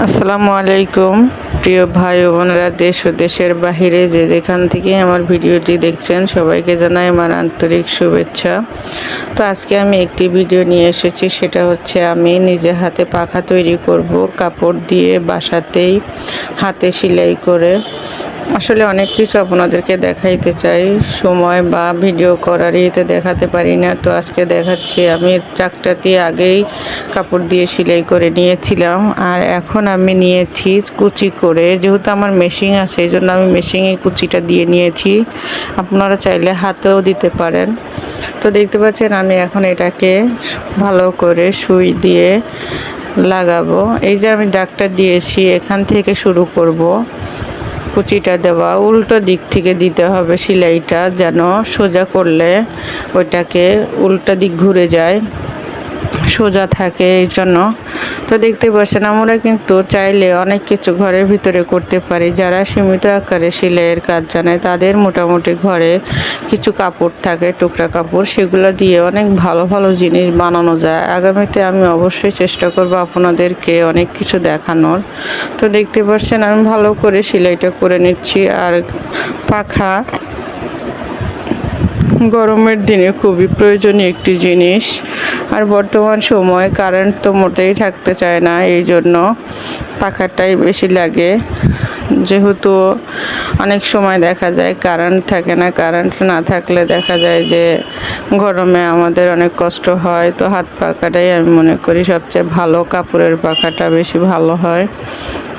আসসালামু আলাইকুম প্রিয় ভাই ও বোনেরা, দেশ ও দেশের বাহিরে যে যেখান থেকে আমার ভিডিওটি দেখছেন সবাইকে জানাই আমার আন্তরিক শুভেচ্ছা। তো আজকে আমি একটি ভিডিও নিয়ে এসেছি, সেটা হচ্ছে আমি নিজে হাতে পাখা তৈরি করব কাপড় দিয়ে, বাসাতেই হাতে সেলাই করে। আসলে অনেক কিছু আপনাদেরকে দেখাইতে চাই, সময় বা ভিডিও করার ইয়েতে দেখাতে পারি না। তো আজকে দেখাচ্ছি। আমি চাকটাতে আগেই কাপড় দিয়ে সেলাই করে নিয়েছিলাম, আর এখন আমি নিয়েছি কুচি করে। যেহেতু আমার মেশিন আছে এই জন্য আমি মেশিনে কুচিটা দিয়ে নিয়েছি, আপনারা চাইলে হাতেও দিতে পারেন। তো দেখতে পাচ্ছেন আমি এখন এটাকে ভালো করে সুই দিয়ে লাগাবো। এই যে আমি দাগটা দিয়েছি, এখান থেকে শুরু করব কুচিটা দেওয়া। উল্টো দিক থেকে দিতে হবে সেলাইটা, যেন সোজা করলে ওইটাকে উল্টা দিক ঘুরে যায়, সোজা থাকে এই জন্য। তো দেখতে পাচ্ছেন আমরা কিন্তু চাইলে অনেক কিছু ঘরের ভিতরে করতে পারি। যারা সীমিত আকারে সেলাইয়ের কাজ জানে তাদের মোটামুটি ঘরে কিছু কাপড় থাকে, টুকরা কাপড়, সেগুলো দিয়ে অনেক ভালো ভালো জিনিস বানানো যায়। আগামীতে আমি অবশ্যই চেষ্টা করব আপনাদেরকে অনেক কিছু দেখানোর। তো দেখতে পাচ্ছেন আমি ভালো করে সেলাইটা করে নিচ্ছি। আর পাখা গরমের দিনে খুবই প্রয়োজনীয় একটি জিনিস। আর বর্তমান সময়ে কারেন্ট তো মোটেই থাকতে চায় না, এই জন্য পাখাটাই বেশি লাগে। যেহেতু অনেক সময় দেখা যায় কারেন্ট থাকে না, কারেন্ট না থাকলে দেখা যায় যে গরমে আমাদের অনেক কষ্ট হয়। তো হাত পাখাটাই আমি মনে করি সবচেয়ে ভালো, কাপড়ের পাখাটা বেশি ভালো হয়।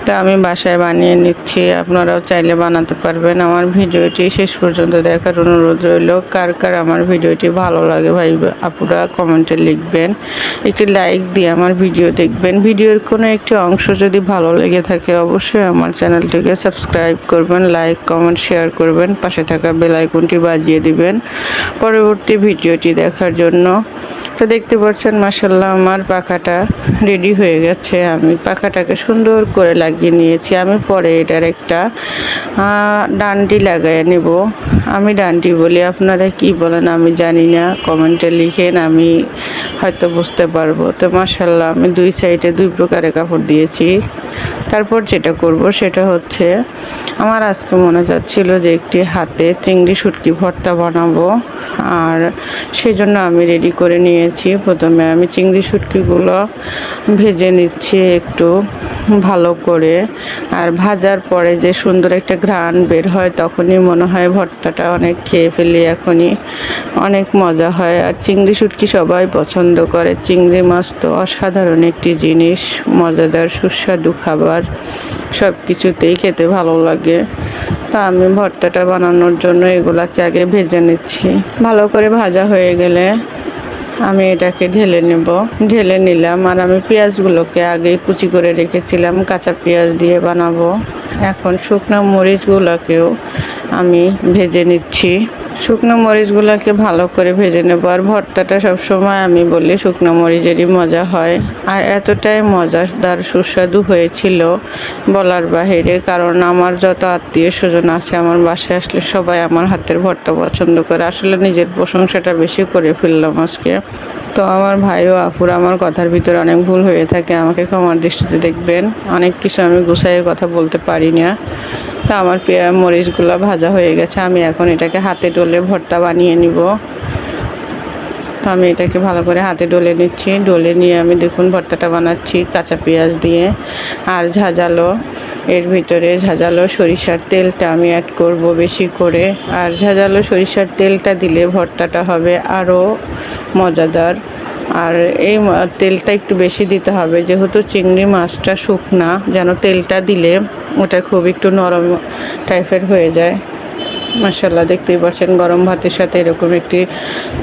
তা আমি বাসায় বানিয়ে নিচ্ছি, আপনারাও চাইলে বানাতে পারবেন। আমার ভিডিওটি শেষ পর্যন্ত দেখার অনুরোধ রইল। কার কার আমার ভিডিওটি ভালো লাগে ভাই আপুরা কমেন্টে লিখবেন, একটি লাইক দিয়ে আমার ভিডিও দেখবেন। ভিডিওর কোনো একটি অংশ যদি ভালো লেগে থাকে অবশ্যই আমার চ্যানেলটিকে সাবস্ক্রাইব করবেন, লাইক কমেন্ট শেয়ার করবেন, পাশে থাকা বেল আইকনটি বাজিয়ে দিবেন পরবর্তী ভিডিওটি দেখার জন্য। তো দেখতে পাচ্ছেন মাশাআল্লাহ আমার পাখাটা রেডি হয়ে গেছে। আমি পাখাটাকে সুন্দর করে লাগিয়ে নিয়েছি। আমি পরে এটার একটা ডান্ডি লাগাই নেব। আমি ডান্ডি বলি, আপনারা কি বলেন আমি জানি না, কমেন্টে লিখেন, আমি হয়তো বুঝতে পারবো। তো মাশাআল্লাহ আমি দুই সাইডে দুই প্রকারের কাপড় দিয়েছি। তারপর যেটা করব সেটা হচ্ছে আমার আজকে মনে যাচ্ছিল যে একটি হাতে চিংড়ি শুটকি ভর্তা বানাবো, আর সেই জন্য আমি রেডি করে নিয়েছি। প্রথমে আমি চিংড়ি শুটকিগুলো ভেজে নিচ্ছি একটু ভালো করে। আর ভাজার পরে যে সুন্দর একটা ঘ্রাণ বের হয় তখনই মনে হয় ভর্তাটা অনেক খেয়ে ফেলি, এখনই অনেক মজা হয়। আর চিংড়ি শুটকি সবাই পছন্দ করে। চিংড়ি মাছ তো অসাধারণ একটি জিনিস, মজাদার সুস্বাদু খাবার, সব কিছুতেই খেতে ভালো লাগে। তা আমি ভর্তাটা বানানোর জন্য এগুলাকে আগে ভেজে নিচ্ছি। ভালো করে ভাজা হয়ে গেলে আমি এটাকে ঢেলে নিলাম। আর আমি পেঁয়াজগুলোকে আগে কুচি করে রেখেছিলাম, কাঁচা পেঁয়াজ দিয়ে বানাবো। এখন শুকনো মরিচগুলোকেও আমি ভেজে নিচ্ছি। শুকনো মরিচগুলোকে ভালো করে ভেজে নেব। আর ভর্তাটা সবসময় আমি বলি শুকনো মরিচেরই মজা হয়। আর এতটাই মজাদার সুস্বাদু হয়েছিল বলার বাহিরে, কারণ আমার যত আত্মীয় স্বজন আছে আমার বাসায় আসলে সবাই আমার হাতের ভর্তা পছন্দ করে। আসলে নিজের প্রশংসাটা বেশি করে ফেললাম আজকে। তো আমার ভাই ও আপুরা আমার কথার ভিতরে অনেক ভুল হয়ে থাকে, আমাকে ক্ষমার দৃষ্টিতে দেখবেন। অনেক কিছু আমি গুছাইয়ে কথা বলতে পারি না। তা আমার মরিচগুলো ভাজা হয়ে গেছে, আমি এখন এটাকে হাতে ডলে ভর্তা বানিয়ে নিব। তো আমি এটাকে ভালো করে হাতে ডলে নিচ্ছি। ডলে নিয়ে আমি দেখুন ভর্তাটা বানাচ্ছি কাঁচা পেঁয়াজ দিয়ে। আর ঝাঁঝালো, এর ভিতরে ঝাঁঝালো সরিষার তেলটা আমি অ্যাড করব বেশি করে। আর ঝাঁঝালো সরিষার তেলটা দিলে ভর্তাটা হবে আরও মজাদার। আর এই তেলটা একটু বেশি দিতে হবে, যেহেতু চিংড়ি মাছটা শুকনা, যেন তেলটা দিলে ওটা খুব একটু নরম টাইপের হয়ে যায়। মাশাআল্লাহ দেখতেই পাচ্ছেন গরম ভাতের সাথে এরকম একটি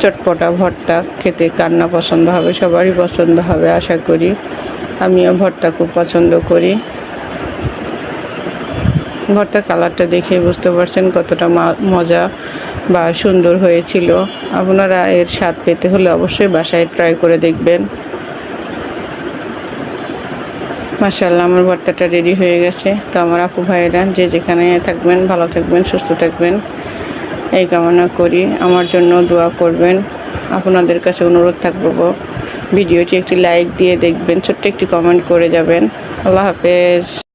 চটপটা ভর্তা খেতে কার না পছন্দ হবে, সবারই পছন্দ হবে আশা করি। আমিও ভর্তা খুব পছন্দ করি। ভর্তার কালারটা দেখে বুঝতে পারছেন কতটা মজা বা সুন্দর হয়েছিল। আপনারা এর স্বাদ পেতে হলে অবশ্যই বাসায় ট্রাই করে দেখবেন। মাশাআল্লাহ আমার ভর্তাটা রেডি হয়ে গেছে। তো আমার আপু ভাইয়েরা যে যেখানে থাকবেন ভালো থাকবেন, সুস্থ থাকবেন এই কামনা করি। আমার জন্য দোয়া করবেন। আপনাদের কাছে অনুরোধ থাকবো ভিডিওটি একটি লাইক দিয়ে দেখবেন, ছোট্ট একটি কমেন্ট করে যাবেন। আল্লাহ হাফেজ।